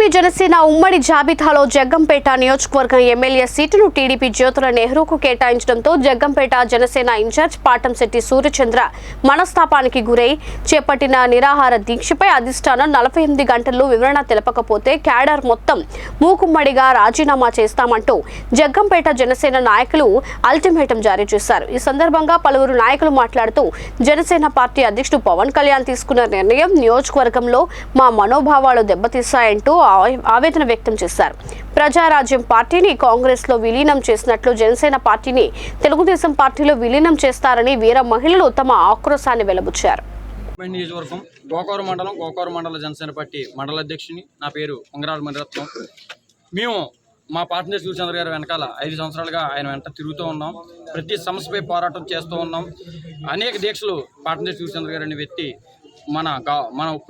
TDP Janasena ఉమ్మడి జాబితాలో జగ్గంపేట నియోజకవర్గం ఎమ్మెల్యే సీటును టీడీపీ జ్యోతుల నెహ్రూకు కేటాయించడంతో జగ్గంపేట జనసేన ఇన్ఛార్జ్ పాటంశెట్టి సూర్యచంద్ర మనస్తాపానికి గురై చేపట్టిన నిరాహార దీక్షపై అధిష్టానం 48 గంటల్లో వివరణ తెలపకపోతే క్యాడర్ మొత్తం మూకుమ్మడిగా రాజీనామా చేస్తామంటూ జగ్గంపేట జనసేన నాయకులు అల్టిమేటం జారీ చేశారు. ఈ సందర్భంగా పలువురు నాయకులు మాట్లాడుతూ జనసేన పార్టీ అధ్యక్షుడు పవన్ కళ్యాణ్ తీసుకున్న నిర్ణయం నియోజకవర్గంలో మా మనోభావాలు దెబ్బతీశాయంటూ ఆవేదన వ్యక్తం చేశారు. ప్రజారాజ్యం పార్టీని కాంగ్రెస్ లో విలీనం చేసినట్లు జనసేన పార్టీని తెలుగుదేశం పార్టీలో విలీనం చేస్తారని వీర మహిళలు తమ ఆక్రోశాన్ని వెలిబుచ్చారు. నియోజకవర్గం గోకవరం మండల జనసేన పార్టీ మండల అధ్యక్షుని. నా పేరు పొంగరాల మణిరత్నం. మేము మా పార్టీ సూర్యచంద్ర గారి వెనకాల 5 సంవత్సరాలుగా ఆయన వెంట తిరుగుతూ ఉన్నాం. ప్రతి సమస్యపై పోరాటం చేస్తూ ఉన్నాం. అనేక దీక్షలు పార్టీ సూర్యచంద్ర గారు అనే వ్యక్తి మన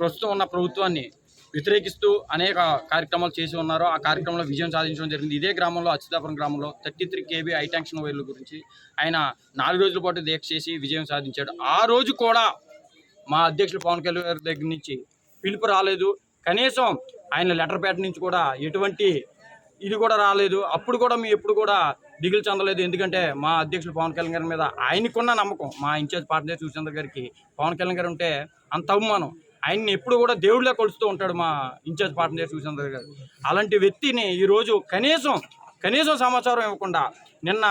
ప్రస్తుతం ఉన్న ప్రభుత్వాన్ని వ్యతిరేకిస్తూ అనేక కార్యక్రమాలు చేసి ఉన్నారు. ఆ కార్యక్రమంలో విజయం సాధించడం జరిగింది. ఇదే గ్రామంలో అచ్యుతాపురం గ్రామంలో 33 kV హై టెన్షన్ వైర్ల గురించి ఆయన 4 రోజుల పాటు దీక్ష చేసి విజయం సాధించాడు. ఆ రోజు కూడా మా అధ్యక్షులు పవన్ కళ్యాణ్ గారి దగ్గర నుంచి పిలుపు రాలేదు. కనీసం ఆయన లెటర్ ప్యాడ్ నుంచి కూడా ఎటువంటి ఇది కూడా రాలేదు. అప్పుడు కూడా మేము ఎప్పుడు కూడా దిగులు చెందలేదు. ఎందుకంటే మా అధ్యక్షులు పవన్ కళ్యాణ్ గారి మీద ఆయనకున్న నమ్మకం, మా ఇన్ఛార్జ్ పార్టీ సూర్యచంద్ర గారికి పవన్ కళ్యాణ్ గారు ఉంటే అంత అవమానం. ఆయన్ని ఎప్పుడు కూడా దేవుడిలా కొలుస్తూ ఉంటాడు మా ఇన్ఛార్జ్ పార్టీ సూర్యచంద్ర గారు. అలాంటి వ్యక్తిని ఈరోజు కనీసం సమాచారం ఇవ్వకుండా నిన్న